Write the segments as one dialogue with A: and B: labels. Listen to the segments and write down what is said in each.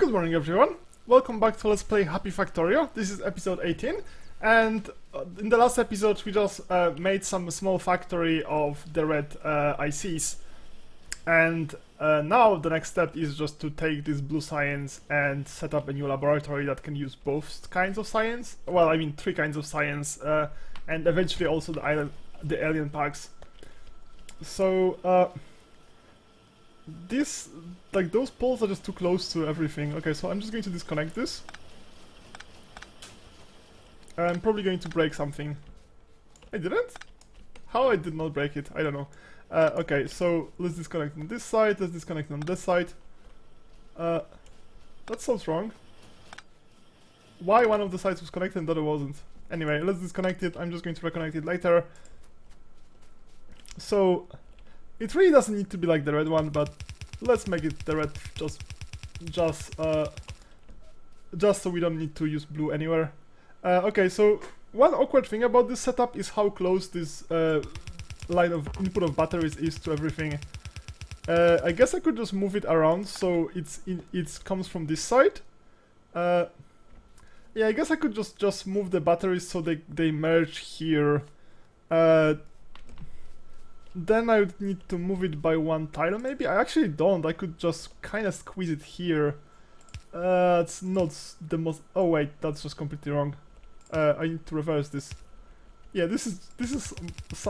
A: Good morning everyone, welcome back to Let's Play Happy Factorio. This is episode 18 and in the last episode we just made some small factory of the red ICs and now the next step is just to take this blue science and set up a new laboratory that can use both kinds of science, well I mean 3 kinds of science and eventually also the alien packs. So those poles are just too close to everything. Okay, so I'm just going to disconnect this. I'm probably going to break something. I didn't? How I did not break it? I don't know. Okay, so let's disconnect on this side, let's disconnect on this side. That sounds wrong. Why one of the sides was connected and the other wasn't? Anyway, let's disconnect it. I'm just going to reconnect it later. So it really doesn't need to be like the red one, but let's make it the red just so we don't need to use blue anywhere. Okay, so one awkward thing about this setup is how close this line of input of batteries is to everything. I guess I could just move it around so it comes from this side. Yeah, I guess I could just move the batteries so they merge here. Then I would need to move it by 1 tile, maybe? I actually don't, I could just kind of squeeze it here. It's not the most... oh wait, that's just completely wrong. I need to reverse this. Yeah, this is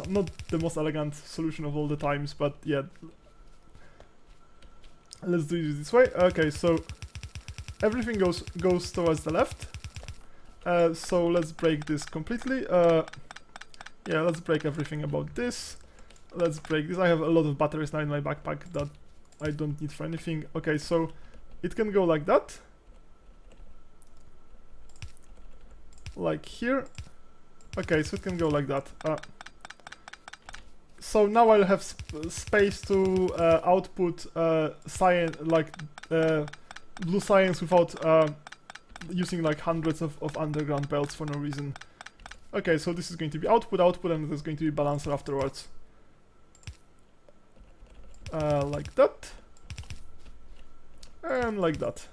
A: not the most elegant solution of all the times, but yeah. Let's do it this way. Okay, so everything goes towards the left. So let's break this completely. Yeah, let's break everything about this. Let's break this. I have a lot of batteries now in my backpack that I don't need for anything. Okay, so it can go like that. Like here. Okay, so it can go like that. So now I'll have space to output science, like blue science without using like hundreds of underground belts for no reason. Okay, so this is going to be output, and there's going to be balancer afterwards. Like that. And like that.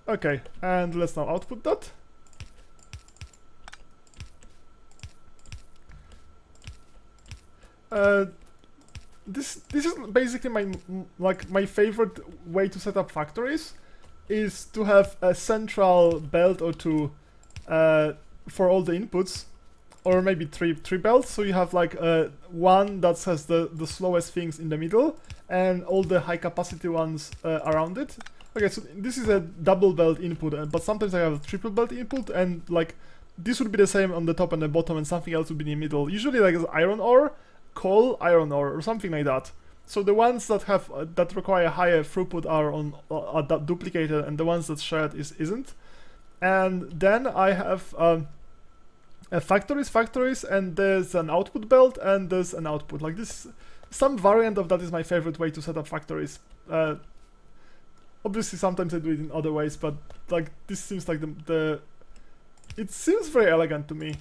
A: Okay, and let's now output that. This is basically my favorite way to set up factories, is to have a central belt or 2 for all the inputs. Or maybe three belts, so you have like one that has the slowest things in the middle and all the high capacity ones around it. Okay, so this is a double belt input, but sometimes I have a triple belt input, and like this would be the same on the top and the bottom, and something else would be in the middle. Usually like iron ore, coal, iron ore, or something like that. So the ones that have that require higher throughput are duplicated, and the ones that shared isn't. And then I have factories, and there's an output belt and there's an output. Like this, some variant of that is my favorite way to set up factories. Obviously sometimes I do it in other ways, but like this seems like it seems very elegant to me.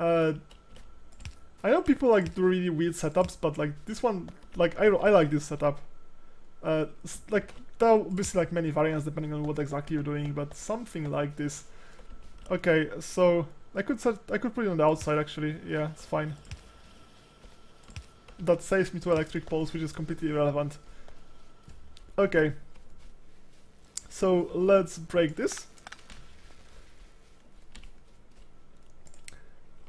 A: I know people like do really weird setups, but like this one, like I like this setup. Like there are obviously like many variants depending on what exactly you're doing, but something like this. Okay, so I could put it on the outside actually. Yeah, it's fine. That saves me 2 electric poles, which is completely irrelevant. Okay. So let's break this.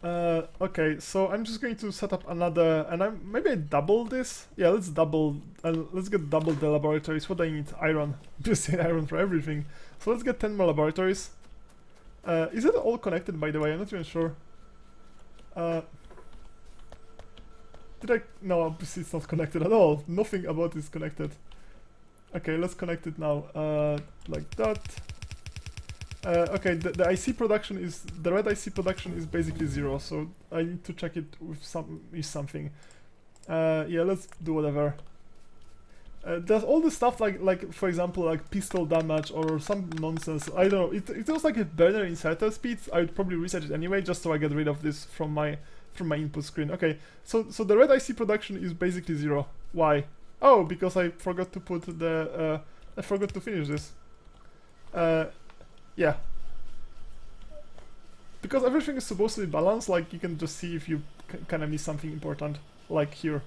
A: Okay, so I'm just going to set up another, and maybe I double this. Yeah, let's get double the laboratories. What do I need? Iron. Just say iron for everything. So let's get 10 more laboratories. Is it all connected, by the way? I'm not even sure. No, obviously it's not connected at all. Nothing about it is connected. Okay, let's connect it now. Like that. Okay, the IC production the red IC production is basically 0, so I need to check it with something. Yeah, let's do whatever. There's all this stuff like for example like pistol damage or some nonsense. I don't know. It was like a burner inserter speed. I would probably research it anyway just so I get rid of this from my input screen. Okay, so the red IC production is basically 0. Why? Oh, because I forgot to put the I forgot to finish this. Yeah. Because everything is supposed to be balanced, like you can just see if you kind of miss something important, like here.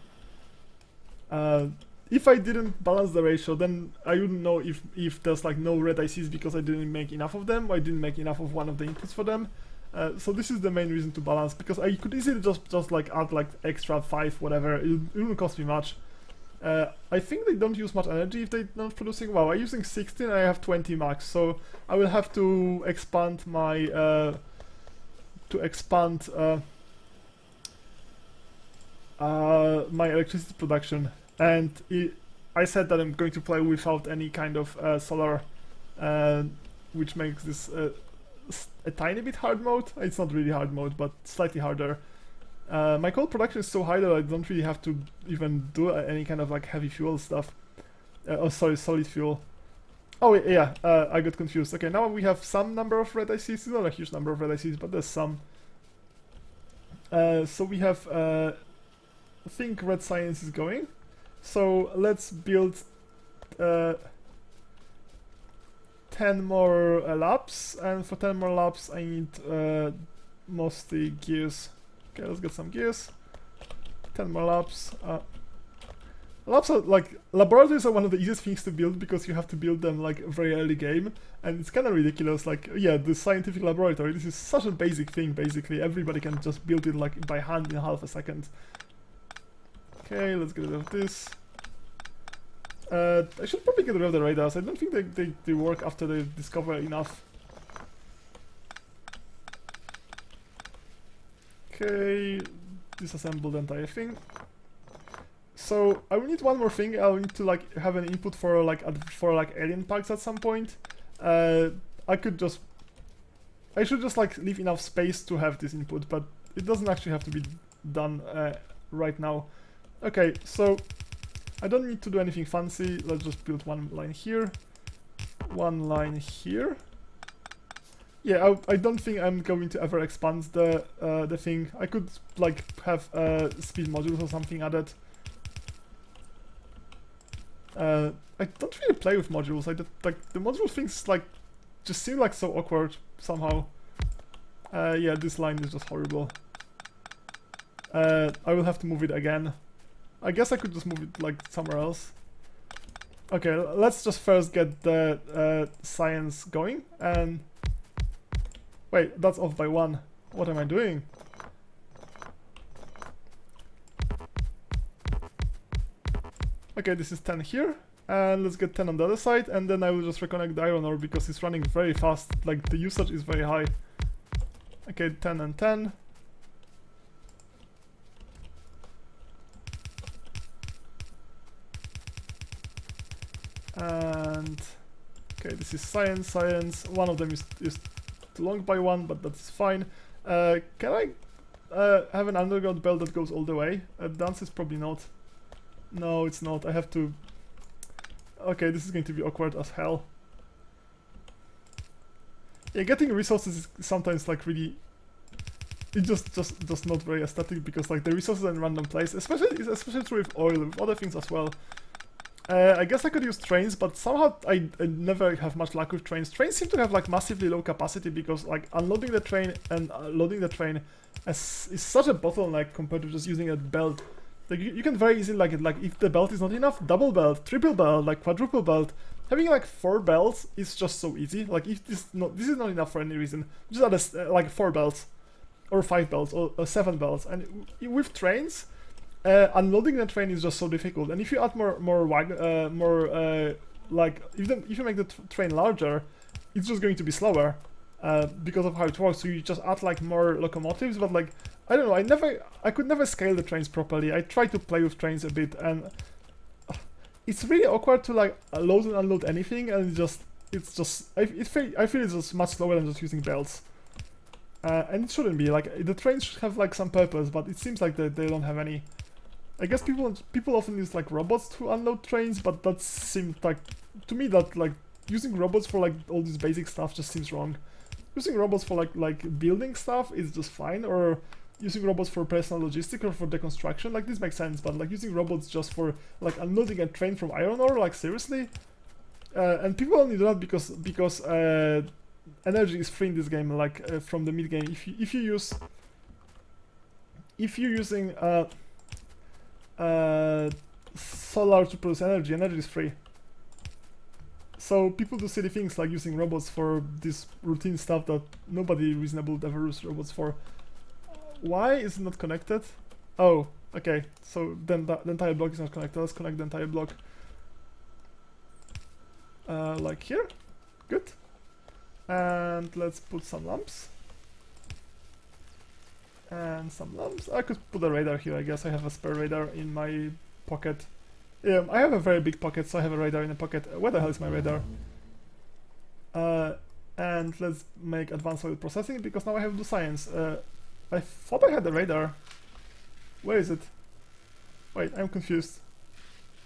A: If I didn't balance the ratio, then I wouldn't know if there's like no red ICs because I didn't make enough of them, or I didn't make enough of one of the inputs for them. So this is the main reason to balance, because I could easily just like add like extra 5 whatever. It wouldn't cost me much. I think they don't use much energy if they're not producing. Wow, I'm using 16 and I have 20 max, so I will have to expand my my electricity production. And I said that I'm going to play without any kind of solar, which makes this a tiny bit hard mode. It's not really hard mode, but slightly harder. My coal production is so high that I don't really have to even do any kind of like heavy fuel stuff. Oh, sorry, solid fuel. Oh yeah, I got confused. Okay, now we have some number of red ICs. It's not a huge number of red ICs, but there's some. So we have, I think red science is going. So let's build 10 more labs, and for 10 more labs I need mostly gears. Okay, let's get some gears. 10 more labs. Labs are like, laboratories are one of the easiest things to build because you have to build them like very early game, and it's kind of ridiculous. Like, yeah, the scientific laboratory, this is such a basic thing basically. Everybody can just build it like by hand in half a second. Okay, let's get rid of this. I should probably get rid of the radars. I don't think they work after they discover enough. Okay, disassemble the entire thing. So I will need one more thing. I'll need to like have an input for like alien packs at some point. I should just like leave enough space to have this input, but it doesn't actually have to be done right now. Okay, so I don't need to do anything fancy. Let's just build one line here, one line here. Yeah, I don't think I'm going to ever expand the thing. I could like have speed modules or something added. I don't really play with modules. Like the module things like just seem like so awkward somehow. Yeah, this line is just horrible. I will have to move it again. I guess I could just move it like somewhere else. Okay, let's just first get the science going, and wait, that's off by 1. What am I doing? Okay, this is 10 here, and let's get 10 on the other side, and then I will just reconnect the iron ore because it's running very fast, like the usage is very high. Okay, 10 and 10. And okay, this is science. One of them is too long by 1, but that's fine. Can I have an underground belt that goes all the way? The answer is probably not. No, it's not. I have to. Okay, this is going to be awkward as hell. Yeah, getting resources is sometimes like really. It's just not very aesthetic because like the resources are in random place, especially true with oil, with other things as well. I guess I could use trains, but somehow I never have much luck with trains. Trains seem to have like massively low capacity because like unloading the train and loading the train is such a bottleneck compared to just using a belt. Like you can very easily like if the belt is not enough, double belt, triple belt, like quadruple belt. Having like 4 belts is just so easy. Like if this is not enough for any reason, just add like 4 belts, or 5 belts, or 7 belts, and with trains. Unloading the train is just so difficult, and if you add more like if you make the train larger, it's just going to be slower because of how it works. So you just add like more locomotives, but like I don't know, I could never scale the trains properly. I try to play with trains a bit, and it's really awkward to like load and unload anything, and I feel it's just much slower than just using belts. And it shouldn't be like the trains should have like some purpose, but it seems like they don't have any. I guess people often use like robots to unload trains, but that seemed like to me that like using robots for like all this basic stuff just seems wrong. Using robots for like building stuff is just fine, or using robots for personal logistics or for deconstruction, like this makes sense, but like using robots just for like unloading a train from iron ore, like seriously? And people only do that because energy is free in this game, like from the mid game. If you're using solar to produce energy, energy is free. So people do silly things like using robots for this routine stuff that nobody reasonable would ever use robots for. Why is it not connected? Oh, okay. So then the entire block is not connected. Let's connect the entire block. Like here. Good. And let's put some lamps. And some lamps. I could put a radar here. I guess I have a spare radar in my pocket. Yeah, I have a very big pocket, so I have a radar in a pocket. Where the hell is my radar? And let's make advanced oil processing, because now I have to do science. I thought I had the radar. Where is it? Wait, I'm confused.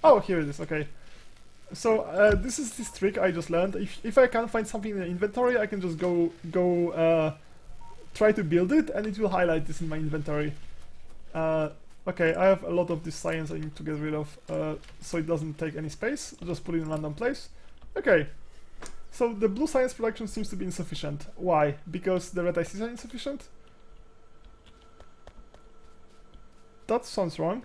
A: Oh, here it is, okay. So, this is this trick I just learned. If I can't find something in the inventory, I can just go try to build it, and it will highlight this in my inventory. Okay, I have a lot of this science I need to get rid of, so it doesn't take any space. Just put it in a random place. Okay, so the blue science production seems to be insufficient. Why? Because the red ICs are insufficient? That sounds wrong.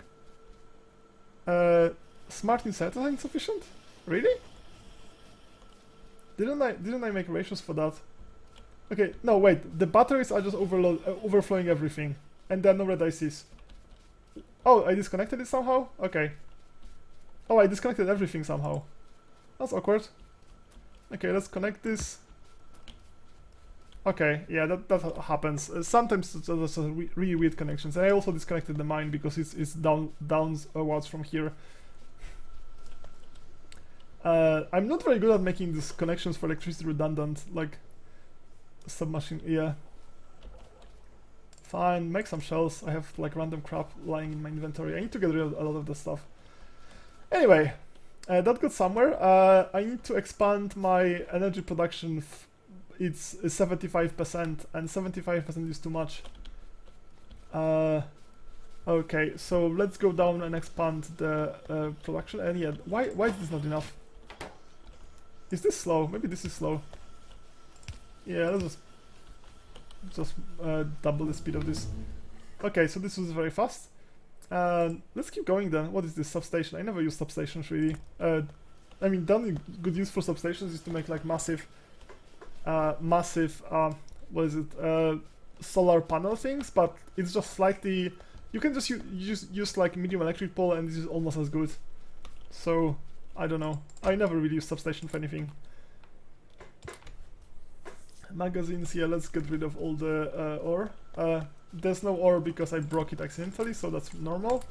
A: Smart inserters are insufficient? Really? Didn't I make ratios for that? Okay, no wait, the batteries are just overflowing everything, and there are no red ICs. Oh, I disconnected it somehow? Okay. Oh, I disconnected everything somehow. That's awkward. Okay, let's connect this. Okay, yeah, that happens. Sometimes there's really weird connections. And I also disconnected the mine because it's downwards from here. I'm not very good at making these connections for electricity redundant, like submachine. Yeah. Fine, make some shells. I have like random crap lying in my inventory. I need to get rid of a lot of the stuff. Anyway, that got somewhere. I need to expand my energy production. It's 75%, and 75% is too much. Okay, so let's go down and expand the production. And yeah, why is this not enough? Is this slow? Maybe this is slow. Yeah, let's just double the speed of this. Okay, so this was very fast. Let's keep going then. What is this substation? I never use substations really. I mean, the only good use for substations is to make like massive, what is it? Solar panel things, but it's just slightly. You can just use like medium electric pole, and this is almost as good. So I don't know. I never really use substation for anything. Magazines, yeah, let's get rid of all the ore. There's no ore because I broke it accidentally, so that's normal.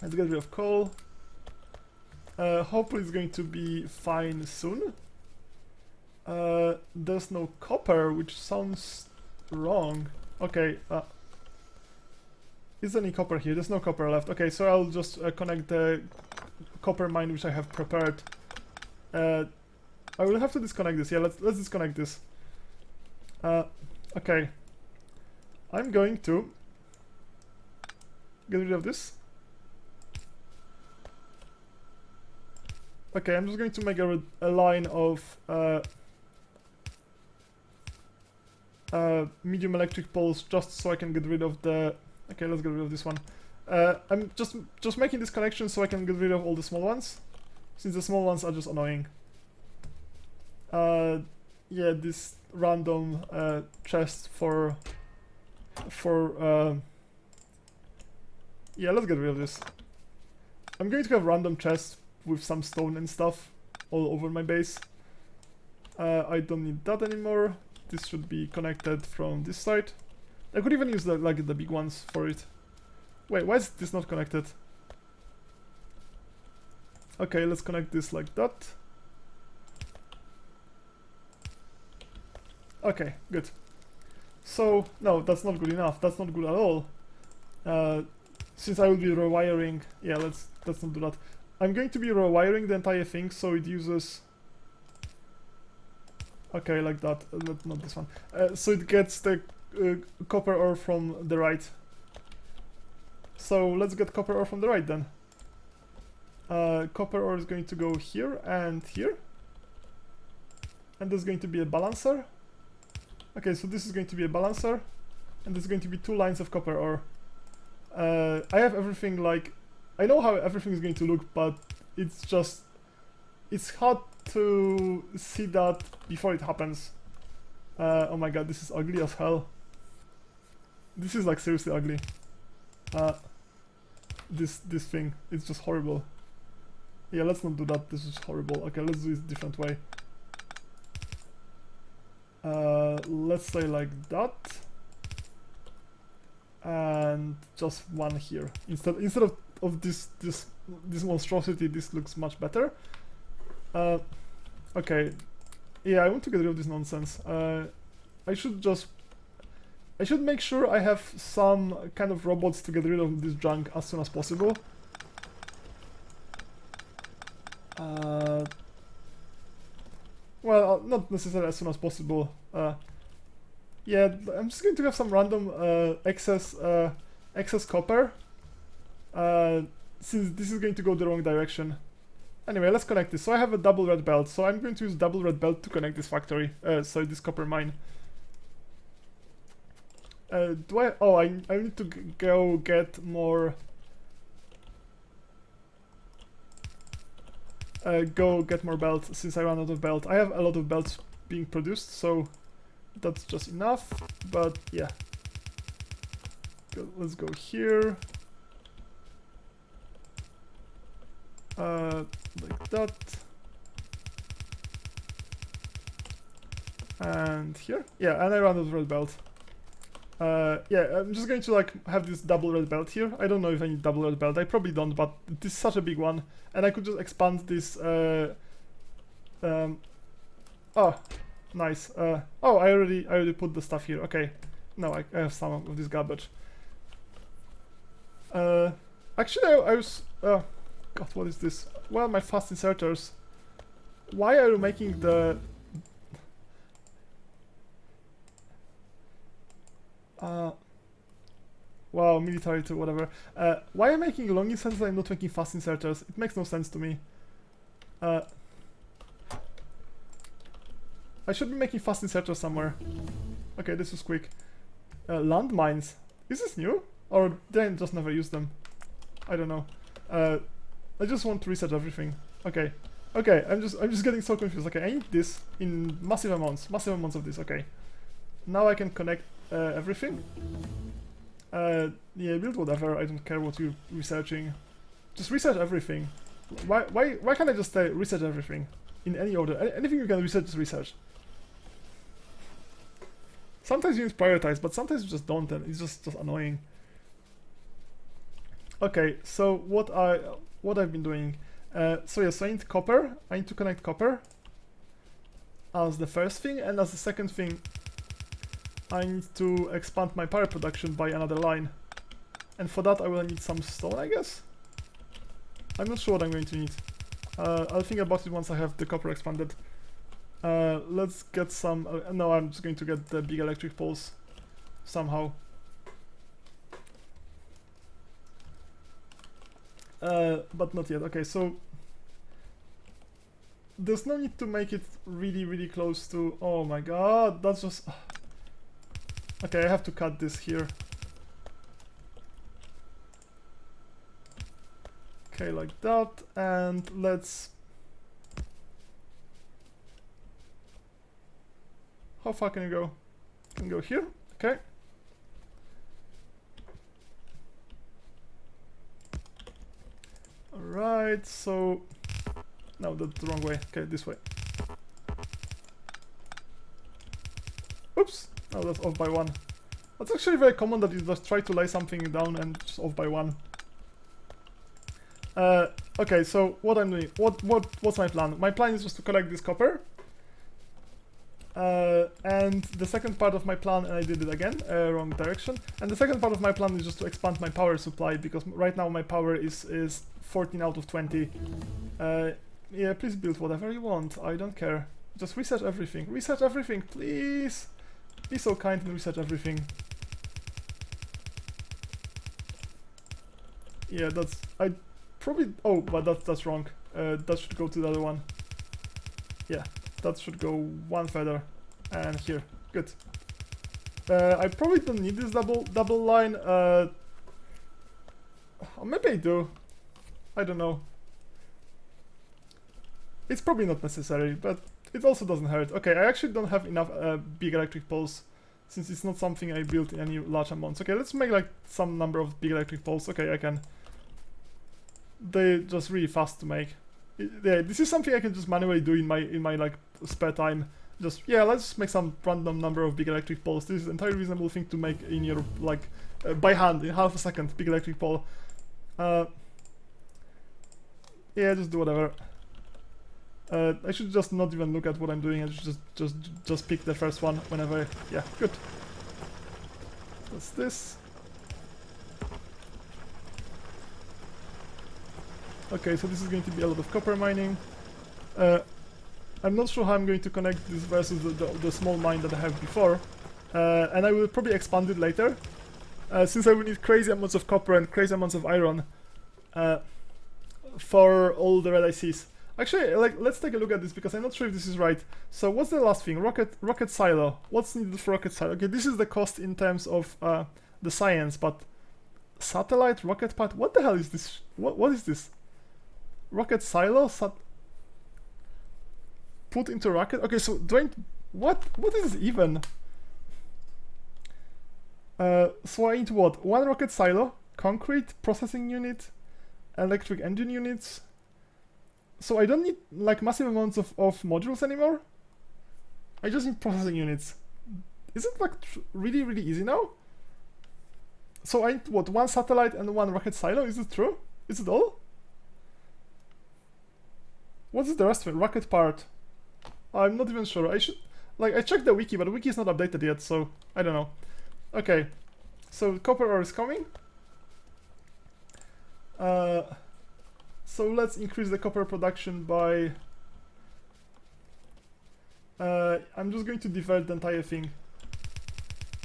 A: Let's get rid of coal. Hopefully it's going to be fine soon. There's no copper, which sounds wrong. Okay, is there any copper here? There's no copper left. Okay, so I'll just connect the copper mine which I have prepared. I will have to disconnect this. Yeah, let's disconnect this. Okay. I'm going to get rid of this. Okay, I'm just going to make a line of medium electric poles just so I can get rid of the. Okay, let's get rid of this one. I'm just making this connection so I can get rid of all the small ones, since the small ones are just annoying. Yeah, this random chest for yeah, let's get rid of this. I'm going to have random chests with some stone and stuff all over my base. I don't need that anymore. This should be connected from this side. I could even use like the big ones for it. Wait, why is this not connected? Okay, let's connect this like that. Okay, good. So, no, that's not good enough. That's not good at all. Since I will be rewiring... Yeah, let's not do that. I'm going to be rewiring the entire thing so it uses... Okay, like that. Not this one. So it gets the copper ore from the right. So let's get copper ore from the right then. Copper ore is going to go here and here. And there's going to be a balancer. Okay, so this is going to be a balancer. And there's going to be 2 lines of copper ore. I have everything like... I know how everything is going to look, but it's just... It's hard to see that before it happens. Oh my god, this is ugly as hell. This is like seriously ugly. This thing, it's just horrible. Yeah, let's not do that, this is horrible. Okay, let's do it a different way. Let's say like that. And just 1 here. Instead of this monstrosity, this looks much better. Okay. Yeah, I want to get rid of this nonsense. I should make sure I have some kind of robots to get rid of this junk as soon as possible. Well, not necessarily as soon as possible. Yeah, I'm just going to have some random excess copper. Since this is going to go the wrong direction. Anyway, let's connect this. So I have a double red belt. So I'm going to use double red belt to connect this factory. Sorry, this copper mine. Do I? Oh, I need to go get more. Go get more belts since I ran out of belt. I have a lot of belts being produced, so that's just enough. But yeah, let's go here. Like that. And here. Yeah, and I ran out of red belt. Yeah, I'm just going to like have this double red belt here. I don't know if I need double red belt. I probably don't, but this is such a big one, and I could just expand this. Oh, nice. Oh, I already put the stuff here. Okay, no, I have some of this garbage. Actually, I was. God, what is this? Well, my fast inserters. Why are you making the? Wow, military to whatever. Why am I making long inserters and I'm not making fast inserters? It makes no sense to me. I should be making fast inserters somewhere. Okay, this was quick. Landmines. Is this new? Or did I just never use them? I don't know. I just want to reset everything. Okay. Okay, I'm just getting so confused. Okay, I need this in massive amounts of this. Okay. Now I can connect everything. Yeah, build whatever. I don't care what you're researching. Just research everything. Why can't I just say research everything in any order? Anything you can research, just research. Sometimes you need to prioritize, but sometimes you just don't, and it's just annoying. Okay, so what I've been doing. So yes, I need copper. I need to connect copper as the first thing, and as the second thing, I need to expand my power production by another line. And for that I will need some stone, I guess? I'm not sure what I'm going to need. I'll think about it once I have the copper expanded. Let's get some... no, I'm just going to get the big electric poles somehow. But not yet. Okay, so... there's no need to make it really close to... oh my god, that's just... okay, I have to cut this here. Okay, like that, and let's... how far can you go? Can go here? Okay. Alright, so... no, that's the wrong way. Okay, this way. Oops! Oh, that's off by 1. That's actually very common that you just try to lay something down and just off by 1. Okay, so what I'm doing, what's my plan? My plan is just to collect this copper. And the second part of my plan, and I did it again, wrong direction. And the second part of my plan is just to expand my power supply, because right now my power is 14 out of 20. Yeah, please build whatever you want, I don't care. Just research everything, please! be so kind and research everything. Yeah, that's... I probably... Oh, but that's wrong. That should go to the other one. Yeah, that should go one further. And here. Good. I probably don't need this double line. Or maybe I do. I don't know. It's probably not necessary, but it also doesn't hurt. Okay, I actually don't have enough big electric poles, since it's not something I built in any large amounts. Okay, let's make like some number of big electric poles. Okay, I can. They're just really fast to make. Yeah, this is something I can just manually do in my like spare time. Just, yeah, let's just make some random number of big electric poles. This is an entirely reasonable thing to make in your, like, by hand, in half a second, big electric pole. Yeah, just do whatever. I should just not even look at what I'm doing. I should just pick the first one whenever. Yeah, good. That's this. Okay, so this is going to be a lot of copper mining. I'm not sure how I'm going to connect this versus the small mine that I have before, and I will probably expand it later, since I will need crazy amounts of copper and crazy amounts of iron for all the red ICs. Actually, like, let's take a look at this, because I'm not sure if this is right. So what's the last thing? Rocket silo. What's needed for rocket silo? Okay, this is the cost in terms of the science, but satellite rocket part. What the hell is this? What is this? Rocket silo? Put into rocket? Okay, so what is this even? So I need what? One rocket silo, concrete processing unit, electric engine units. So I don't need like massive amounts of modules anymore. I just need processing units. Is it like really easy now? So I need what? One satellite and one rocket silo? Is it true? Is it all? What is the rest of it? Rocket part. I'm not even sure. I should, like, I checked the wiki, but the wiki is not updated yet, so I don't know. Okay, so copper ore is coming. So let's increase the copper production by... I'm just going to divert the entire thing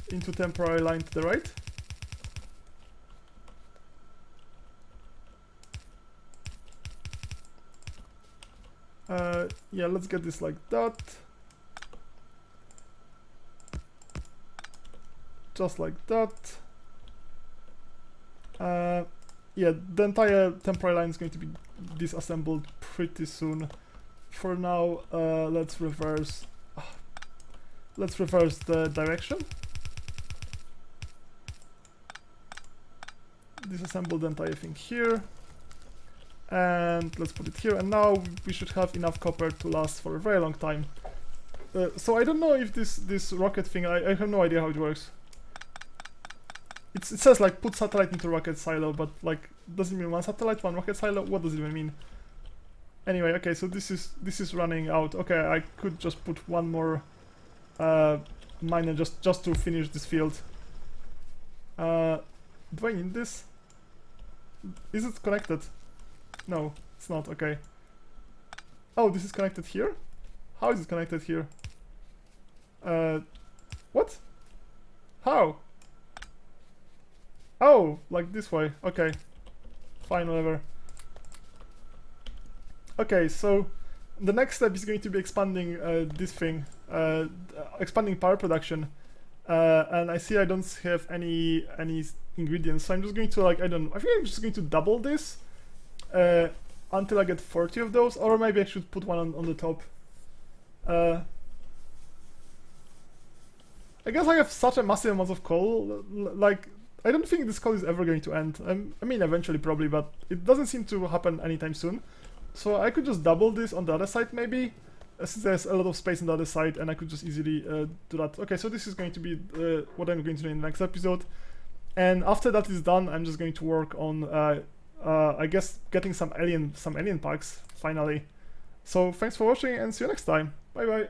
A: into temporary line to the right. Yeah, let's get this like that. Just like that. Yeah, the entire temporary line is going to be disassembled pretty soon. For now, let's reverse the direction. Disassemble the entire thing here. And let's put it here, and now we should have enough copper to last for a very long time. So I don't know if this rocket thing, I have no idea how it works. It says like put satellite into rocket silo, but like, does it mean one satellite, one rocket silo? What does it even mean? Anyway, okay, so this is running out. Okay, I could just put one more miner just to finish this field. Do I need this? Is it connected? No, it's not. Okay. Oh, this is connected here? How is it connected here? What? How? Oh, like this way. Okay. Fine, whatever. Okay, so the next step is going to be expanding this thing, expanding power production. And I see I don't have any ingredients, so I'm just going to, like, I think I'm just going to double this until I get 40 of those, or maybe I should put one on the top. I guess I have such a massive amount of coal, like, I don't think this coal is ever going to end. I mean, eventually probably, but it doesn't seem to happen anytime soon. So I could just double this on the other side maybe, since there's a lot of space on the other side, and I could just easily do that. Okay, so this is going to be what I'm going to do in the next episode. And after that is done, I'm just going to work on, I guess, getting some alien packs, finally. So thanks for watching, and see you next time. Bye bye.